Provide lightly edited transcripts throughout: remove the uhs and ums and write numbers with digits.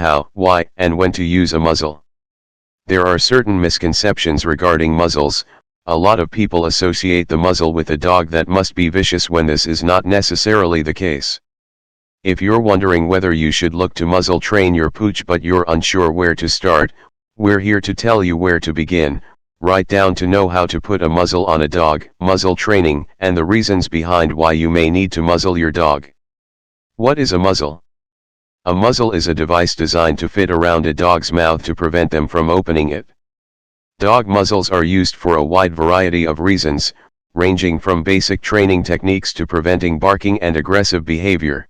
how, why, and when to use a muzzle. There are certain misconceptions regarding muzzles. A lot of people associate the muzzle with a dog that must be vicious when this is not necessarily the case. If you're wondering whether you should look to muzzle train your pooch but you're unsure where to start, we're here to tell you where to begin, right down to know how to put a muzzle on a dog, muzzle training, and the reasons behind why you may need to muzzle your dog. What is a muzzle? A muzzle is a device designed to fit around a dog's mouth to prevent them from opening it. Dog muzzles are used for a wide variety of reasons, ranging from basic training techniques to preventing barking and aggressive behavior.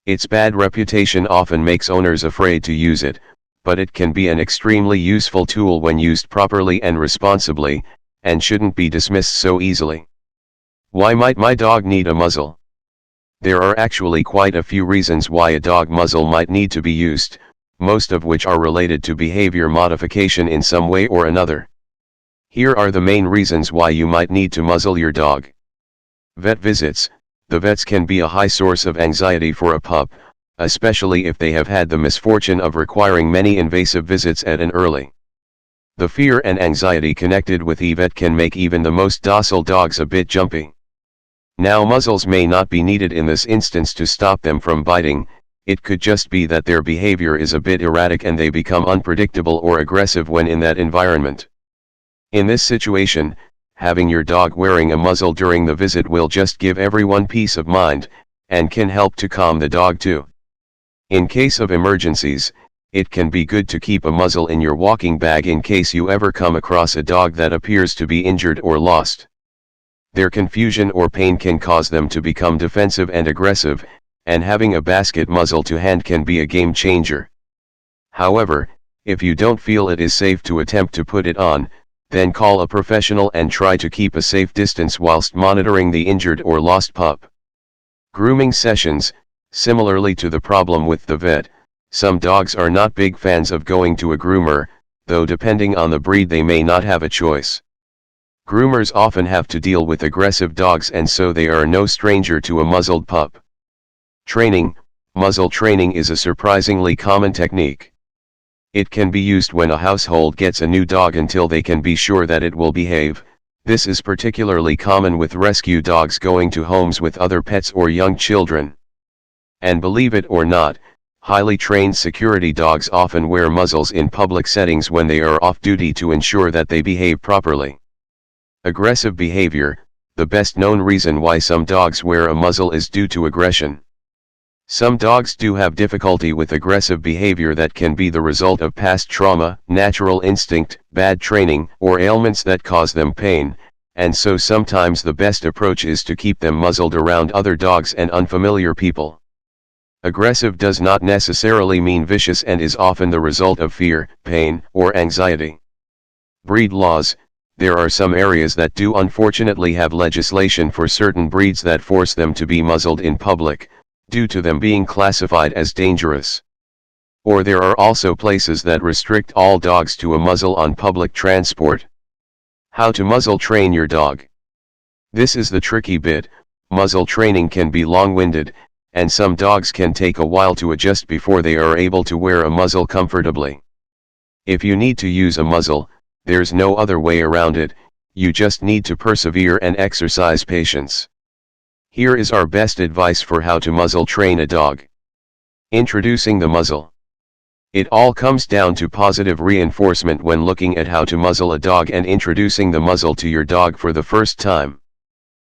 Its bad reputation often makes owners afraid to use it, but it can be an extremely useful tool when used properly and responsibly, and shouldn't be dismissed so easily. Why might my dog need a muzzle? There are actually quite a few reasons why a dog muzzle might need to be used, most of which are related to behavior modification in some way or another. Here are the main reasons why you might need to muzzle your dog. Vet visits. The vets can be a high source of anxiety for a pup, especially if they have had the misfortune of requiring many invasive visits at an early. The fear and anxiety connected with vet can make even the most docile dogs a bit jumpy. Now, muzzles may not be needed in this instance to stop them from biting. It could just be that their behavior is a bit erratic and they become unpredictable or aggressive when in that environment. In this situation, having your dog wearing a muzzle during the visit will just give everyone peace of mind, and can help to calm the dog too. In case of emergencies, it can be good to keep a muzzle in your walking bag in case you ever come across a dog that appears to be injured or lost. Their confusion or pain can cause them to become defensive and aggressive, and having a basket muzzle to hand can be a game changer. However, if you don't feel it is safe to attempt to put it on, then call a professional and try to keep a safe distance whilst monitoring the injured or lost pup. Grooming sessions. Similarly to the problem with the vet, some dogs are not big fans of going to a groomer, though depending on the breed they may not have a choice. Groomers often have to deal with aggressive dogs, and so they are no stranger to a muzzled pup. Training. Muzzle training is a surprisingly common technique. It can be used when a household gets a new dog until they can be sure that it will behave. This is particularly common with rescue dogs going to homes with other pets or young children. And believe it or not, highly trained security dogs often wear muzzles in public settings when they are off duty to ensure that they behave properly. Aggressive behavior. The best known reason why some dogs wear a muzzle is due to aggression. Some dogs do have difficulty with aggressive behavior that can be the result of past trauma, natural instinct, bad training, or ailments that cause them pain, and so sometimes the best approach is to keep them muzzled around other dogs and unfamiliar people. Aggressive does not necessarily mean vicious and is often the result of fear, pain, or anxiety. Breed laws. There are some areas that do unfortunately have legislation for certain breeds that force them to be muzzled in public, due to them being classified as dangerous. Or there are also places that restrict all dogs to a muzzle on public transport. How to muzzle train your dog. This is the tricky bit. Muzzle training can be long-winded, and some dogs can take a while to adjust before they are able to wear a muzzle comfortably. If you need to use a muzzle, there's no other way around it. You just need to persevere and exercise patience. Here is our best advice for how to muzzle train a dog. Introducing the muzzle. It all comes down to positive reinforcement when looking at how to muzzle a dog and introducing the muzzle to your dog for the first time.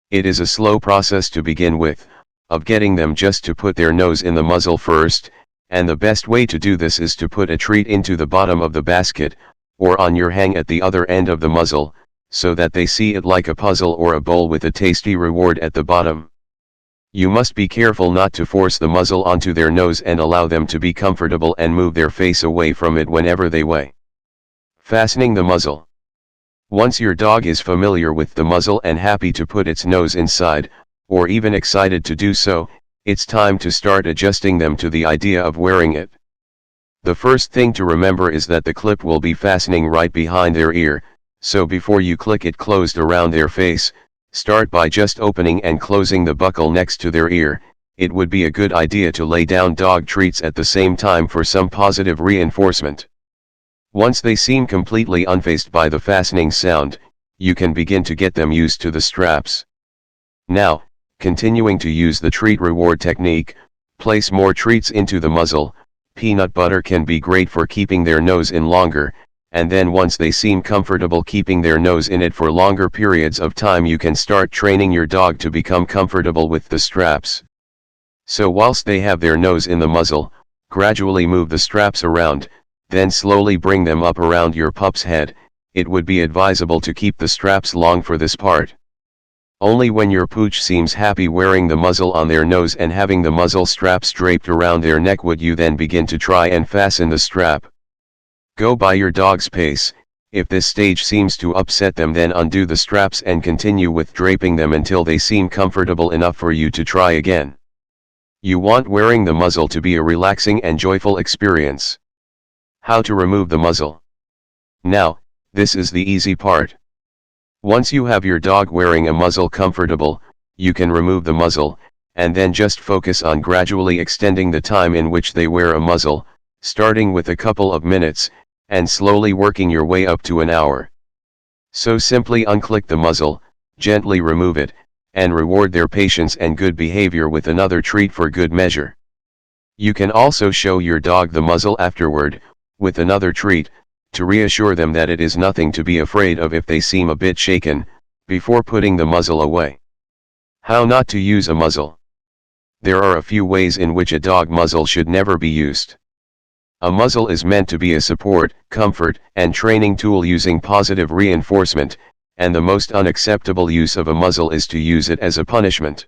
It is a slow process to begin with, of getting them just to put their nose in the muzzle first, and the best way to do this is to put a treat into the bottom of the basket, or on your hang at the other end of the muzzle, so that they see it like a puzzle or a bowl with a tasty reward at the bottom. You must be careful not to force the muzzle onto their nose and allow them to be comfortable and move their face away from it whenever they weigh. Fastening the muzzle. Once your dog is familiar with the muzzle and happy to put its nose inside, or even excited to do so, it's time to start adjusting them to the idea of wearing it. The first thing to remember is that the clip will be fastening right behind their ear, so before you click it closed around their face, start by just opening and closing the buckle next to their ear, it would be a good idea to lay down dog treats at the same time for some positive reinforcement. Once they seem completely unfazed by the fastening sound, you can begin to get them used to the straps. Now, continuing to use the treat reward technique, place more treats into the muzzle. Peanut butter can be great for keeping their nose in longer, and then once they seem comfortable keeping their nose in it for longer periods of time, you can start training your dog to become comfortable with the straps. So whilst they have their nose in the muzzle, gradually move the straps around, then slowly bring them up around your pup's head. It would be advisable to keep the straps long for this part. Only when your pooch seems happy wearing the muzzle on their nose and having the muzzle straps draped around their neck would you then begin to try and fasten the strap. Go by your dog's pace. If this stage seems to upset them, then undo the straps and continue with draping them until they seem comfortable enough for you to try again. You want wearing the muzzle to be a relaxing and joyful experience. How to remove the muzzle? Now, this is the easy part. Once you have your dog wearing a muzzle comfortable, you can remove the muzzle, and then just focus on gradually extending the time in which they wear a muzzle, starting with a couple of minutes, and slowly working your way up to an hour. So simply unclick the muzzle, gently remove it, and reward their patience and good behavior with another treat for good measure. You can also show your dog the muzzle afterward, with another treat, to reassure them that it is nothing to be afraid of if they seem a bit shaken, before putting the muzzle away. How not to use a muzzle? There are a few ways in which a dog muzzle should never be used. A muzzle is meant to be a support, comfort, and training tool using positive reinforcement, and the most unacceptable use of a muzzle is to use it as a punishment.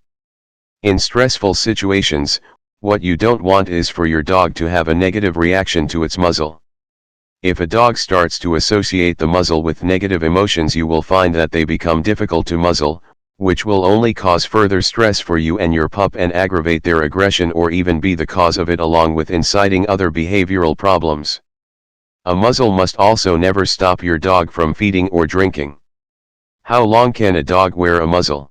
In stressful situations, what you don't want is for your dog to have a negative reaction to its muzzle. If a dog starts to associate the muzzle with negative emotions, you will find that they become difficult to muzzle, which will only cause further stress for you and your pup and aggravate their aggression or even be the cause of it, along with inciting other behavioral problems. A muzzle must also never stop your dog from feeding or drinking. How long can a dog wear a muzzle?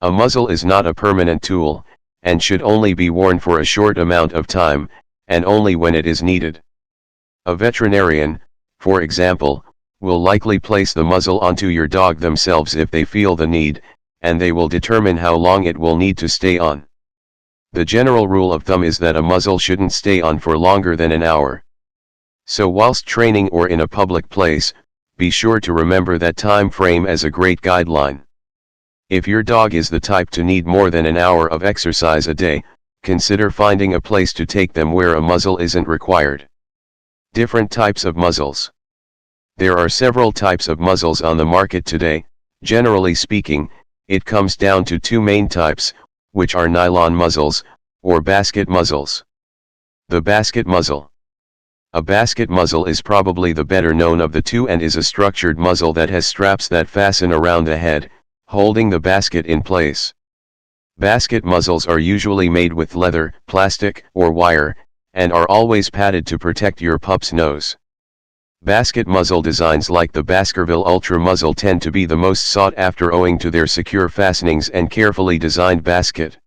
A muzzle is not a permanent tool, and should only be worn for a short amount of time, and only when it is needed. A veterinarian, for example, will likely place the muzzle onto your dog themselves if they feel the need, and they will determine how long it will need to stay on. The general rule of thumb is that a muzzle shouldn't stay on for longer than an hour. So whilst training or in a public place, be sure to remember that time frame as a great guideline. If your dog is the type to need more than an hour of exercise a day, consider finding a place to take them where a muzzle isn't required. Different types of muzzles. There are several types of muzzles on the market today. Generally speaking, it comes down to two main types, which are nylon muzzles, or basket muzzles. The basket muzzle. A basket muzzle is probably the better known of the two and is a structured muzzle that has straps that fasten around the head, holding the basket in place. Basket muzzles are usually made with leather, plastic, or wire, and are always padded to protect your pup's nose. Basket muzzle designs like the Baskerville Ultra muzzle tend to be the most sought after owing to their secure fastenings and carefully designed basket.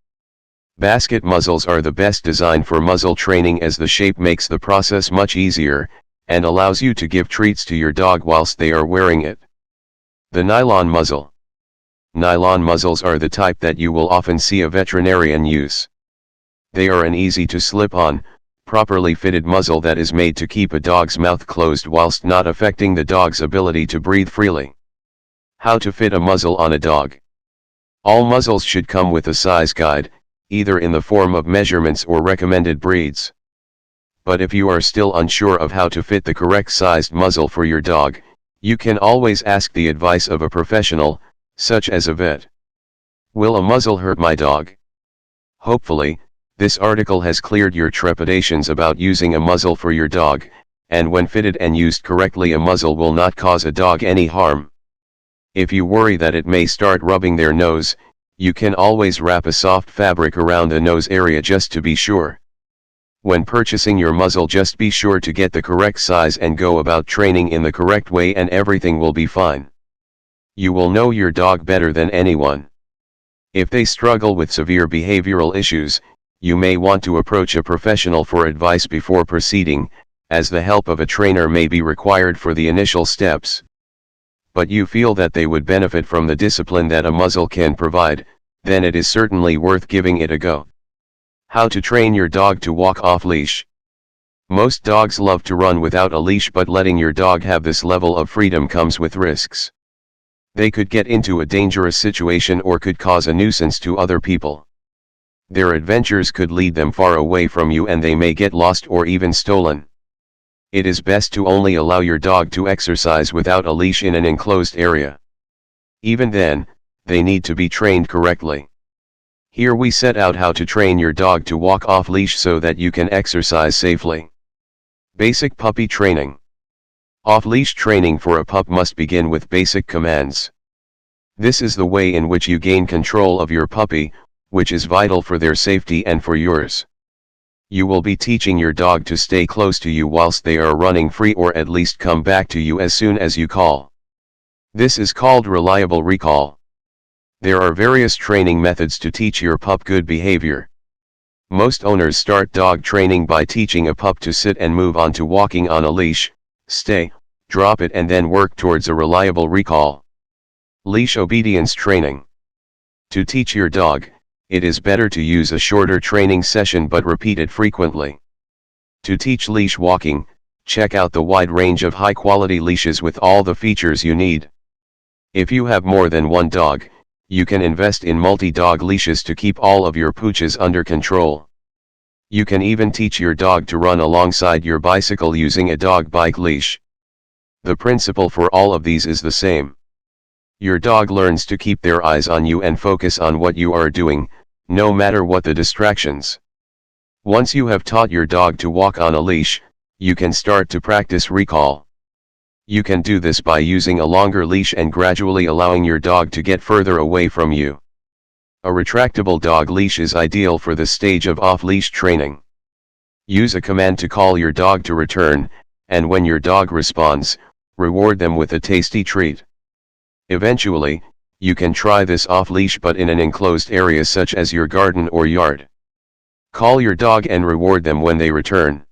Basket muzzles are the best design for muzzle training as the shape makes the process much easier, and allows you to give treats to your dog whilst they are wearing it. The nylon muzzle. Nylon muzzles are the type that you will often see a veterinarian use. They are an easy to slip on, properly fitted muzzle that is made to keep a dog's mouth closed whilst not affecting the dog's ability to breathe freely. How to fit a muzzle on a dog. All muzzles should come with a size guide, either in the form of measurements or recommended breeds. But if you are still unsure of how to fit the correct sized muzzle for your dog, you can always ask the advice of a professional, such as a vet. Will a muzzle hurt my dog? Hopefully, this article has cleared your trepidations about using a muzzle for your dog, and when fitted and used correctly, a muzzle will not cause a dog any harm. If you worry that it may start rubbing their nose, you can always wrap a soft fabric around the nose area just to be sure. When purchasing your muzzle, just be sure to get the correct size and go about training in the correct way, and everything will be fine. You will know your dog better than anyone. If they struggle with severe behavioral issues, you may want to approach a professional for advice before proceeding, as the help of a trainer may be required for the initial steps. But you feel that they would benefit from the discipline that a muzzle can provide, then it is certainly worth giving it a go. How to train your dog to walk off-leash. Most dogs love to run without a leash, but letting your dog have this level of freedom comes with risks. They could get into a dangerous situation or could cause a nuisance to other people. Their adventures could lead them far away from you and they may get lost or even stolen. It is best to only allow your dog to exercise without a leash in an enclosed area. Even then, they need to be trained correctly. Here we set out how to train your dog to walk off-leash so that you can exercise safely. Basic puppy training. Off-leash training for a pup must begin with basic commands. This is the way in which you gain control of your puppy, which is vital for their safety and for yours. You will be teaching your dog to stay close to you whilst they are running free, or at least come back to you as soon as you call. This is called reliable recall. There are various training methods to teach your pup good behavior. Most owners start dog training by teaching a pup to sit and move on to walking on a leash, stay, drop it, and then work towards a reliable recall. Leash obedience training. To teach your dog, it is better to use a shorter training session but repeat it frequently. To teach leash walking, check out the wide range of high-quality leashes with all the features you need. If you have more than one dog, you can invest in multi-dog leashes to keep all of your pooches under control. You can even teach your dog to run alongside your bicycle using a dog bike leash. The principle for all of these is the same. Your dog learns to keep their eyes on you and focus on what you are doing, no matter what the distractions. Once you have taught your dog to walk on a leash, you can start to practice recall. You can do this by using a longer leash and gradually allowing your dog to get further away from you. A retractable dog leash is ideal for this stage of off-leash training. Use a command to call your dog to return, and when your dog responds, reward them with a tasty treat. Eventually, you can try this off-leash but in an enclosed area such as your garden or yard. Call your dog and reward them when they return.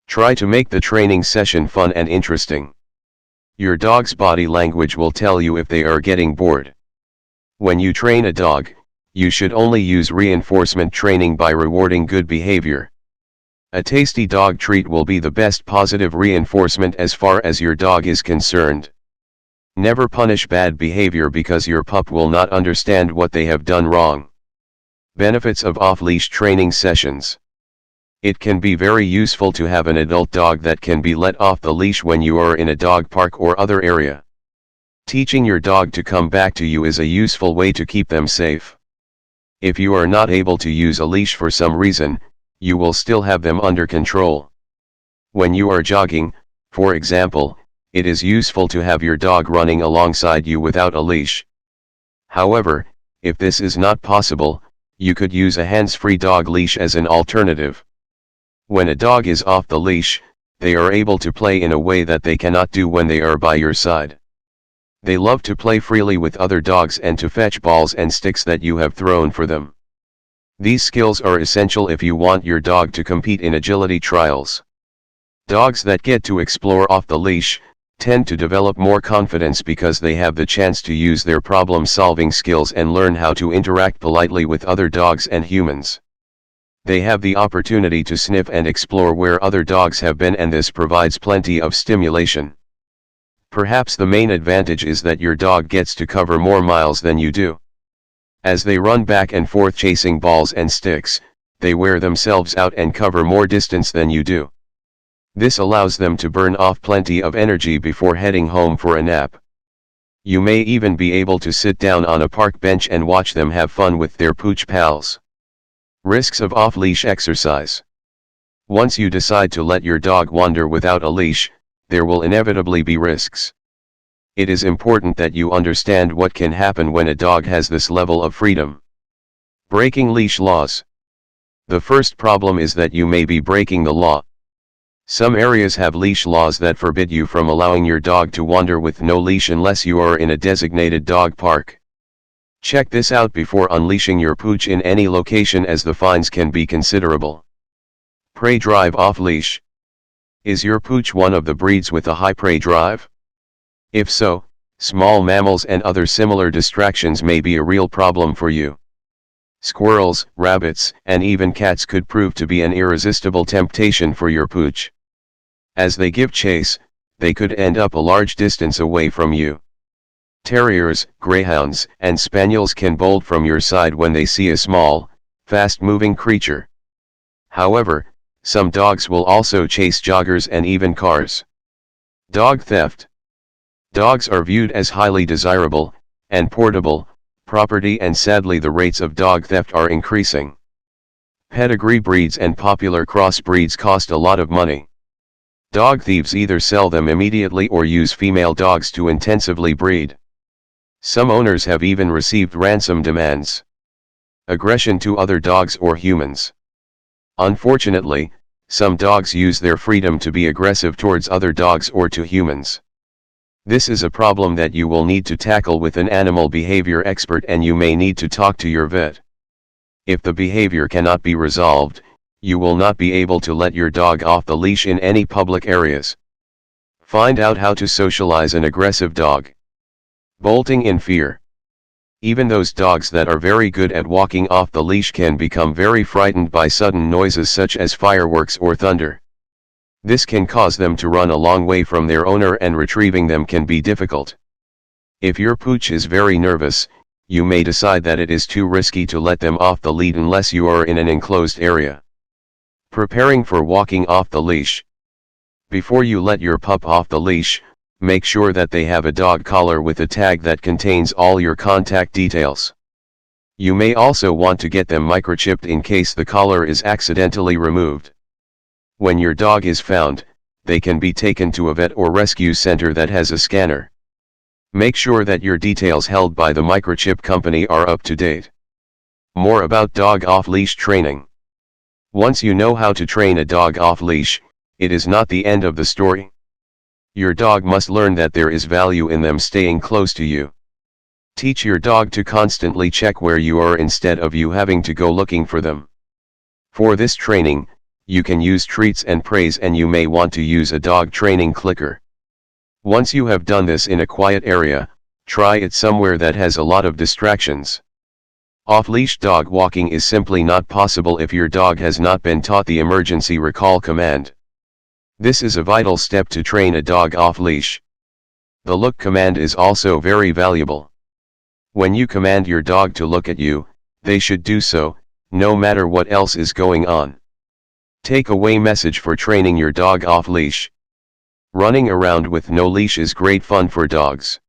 Try to make the training session fun and interesting. Your dog's body language will tell you if they are getting bored. When you train a dog, you should only use reinforcement training by rewarding good behavior. A tasty dog treat will be the best positive reinforcement as far as your dog is concerned. Never punish bad behavior because your pup will not understand what they have done wrong. Benefits of off-leash training sessions. It can be very useful to have an adult dog that can be let off the leash when you are in a dog park or other area. Teaching your dog to come back to you is a useful way to keep them safe. If you are not able to use a leash for some reason, you will still have them under control. When you are jogging, for example, it is useful to have your dog running alongside you without a leash. However, if this is not possible, you could use a hands-free dog leash as an alternative. When a dog is off the leash, they are able to play in a way that they cannot do when they are by your side. They love to play freely with other dogs and to fetch balls and sticks that you have thrown for them. These skills are essential if you want your dog to compete in agility trials. Dogs that get to explore off the leash tend to develop more confidence because they have the chance to use their problem-solving skills and learn how to interact politely with other dogs and humans. They have the opportunity to sniff and explore where other dogs have been, and this provides plenty of stimulation. Perhaps the main advantage is that your dog gets to cover more miles than you do. As they run back and forth chasing balls and sticks, they wear themselves out and cover more distance than you do. This allows them to burn off plenty of energy before heading home for a nap. You may even be able to sit down on a park bench and watch them have fun with their pooch pals. Risks of off-leash exercise. Once you decide to let your dog wander without a leash, there will inevitably be risks. It is important that you understand what can happen when a dog has this level of freedom. Breaking leash laws. The first problem is that you may be breaking the law. Some areas have leash laws that forbid you from allowing your dog to wander with no leash unless you are in a designated dog park. Check this out before unleashing your pooch in any location, as the fines can be considerable. Prey drive off leash. Is your pooch one of the breeds with a high prey drive? If so, small mammals and other similar distractions may be a real problem for you. Squirrels, rabbits, and even cats could prove to be an irresistible temptation for your pooch. As they give chase, they could end up a large distance away from you. Terriers, greyhounds, and spaniels can bolt from your side when they see a small, fast-moving creature. However, some dogs will also chase joggers and even cars. Dog theft. Dogs are viewed as highly desirable and portable property, and sadly the rates of dog theft are increasing. Pedigree breeds and popular crossbreeds cost a lot of money. Dog thieves either sell them immediately or use female dogs to intensively breed. Some owners have even received ransom demands. Aggression to other dogs or humans. Unfortunately, some dogs use their freedom to be aggressive towards other dogs or to humans. This is a problem that you will need to tackle with an animal behavior expert, and you may need to talk to your vet. If the behavior cannot be resolved, you will not be able to let your dog off the leash in any public areas. Find out how to socialize an aggressive dog. Bolting in fear. Even those dogs that are very good at walking off the leash can become very frightened by sudden noises such as fireworks or thunder. This can cause them to run a long way from their owner, and retrieving them can be difficult. If your pooch is very nervous, you may decide that it is too risky to let them off the lead unless you are in an enclosed area. Preparing for walking off the leash. Before you let your pup off the leash, make sure that they have a dog collar with a tag that contains all your contact details. You may also want to get them microchipped in case the collar is accidentally removed. When your dog is found, they can be taken to a vet or rescue center that has a scanner. Make sure that your details held by the microchip company are up to date. More about dog off-leash training. Once you know how to train a dog off-leash, it is not the end of the story. Your dog must learn that there is value in them staying close to you. Teach your dog to constantly check where you are instead of you having to go looking for them. For this training, you can use treats and praise, and you may want to use a dog training clicker. Once you have done this in a quiet area, try it somewhere that has a lot of distractions. Off-leash dog walking is simply not possible if your dog has not been taught the emergency recall command. This is a vital step to train a dog off-leash. The look command is also very valuable. When you command your dog to look at you, they should do so, no matter what else is going on. Takeaway message for training your dog off-leash. Running around with no leash is great fun for dogs.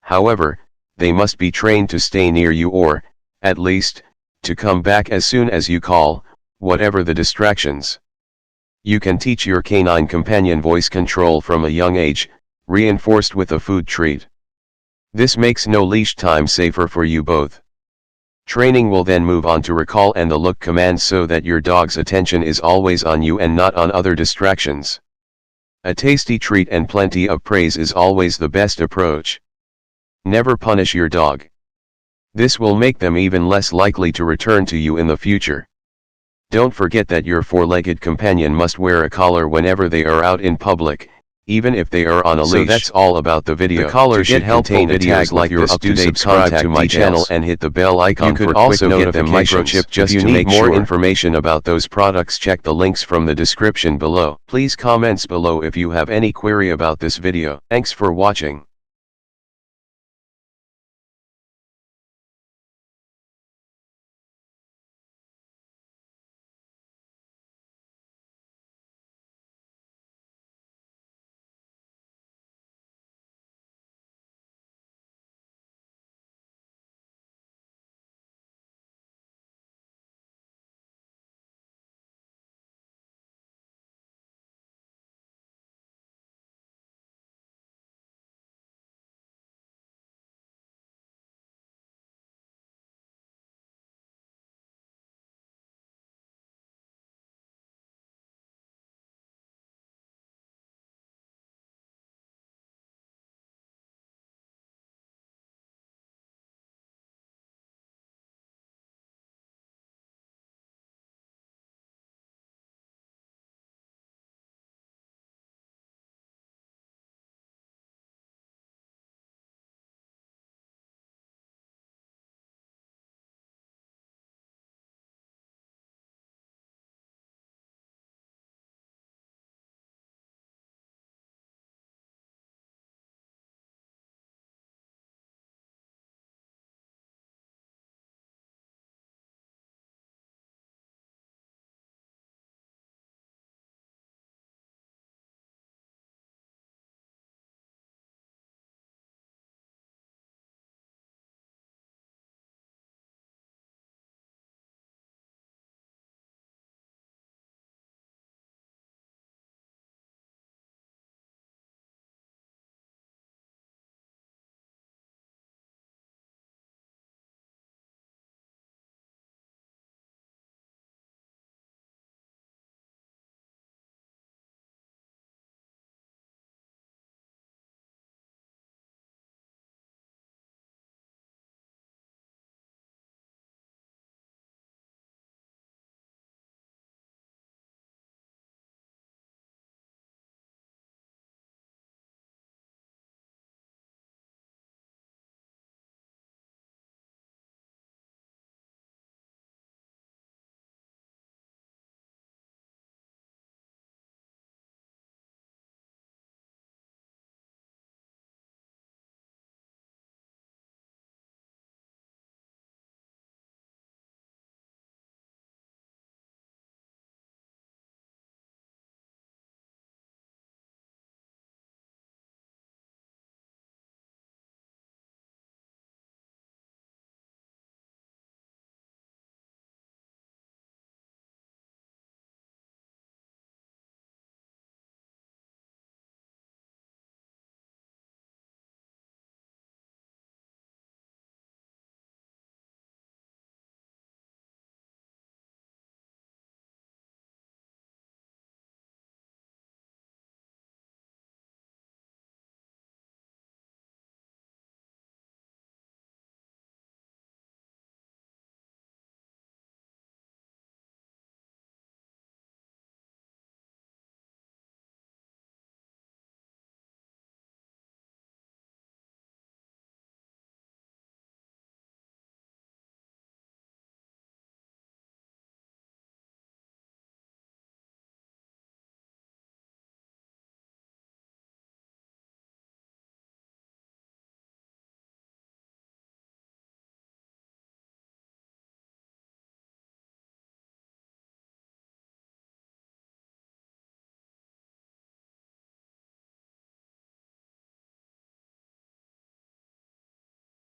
However, they must be trained to stay near you, or, at least, to come back as soon as you call, whatever the distractions. You can teach your canine companion voice control from a young age, reinforced with a food treat. This makes no leash time safer for you both. Training will then move on to recall and the look command, so that your dog's attention is always on you and not on other distractions. A tasty treat and plenty of praise is always the best approach. Never punish your dog. This will make them even less likely to return to you in the future. Don't forget that your four-legged companion must wear a collar whenever they are out in public, even if they are on a leash. So that's all about the video. The collar should contain a tag like this. Do subscribe to my channel and hit the bell icon. You could also get them microchipped. Just to make more information about those products, check the links from the description below. Please comments below if you have any query about this video. Thanks for watching.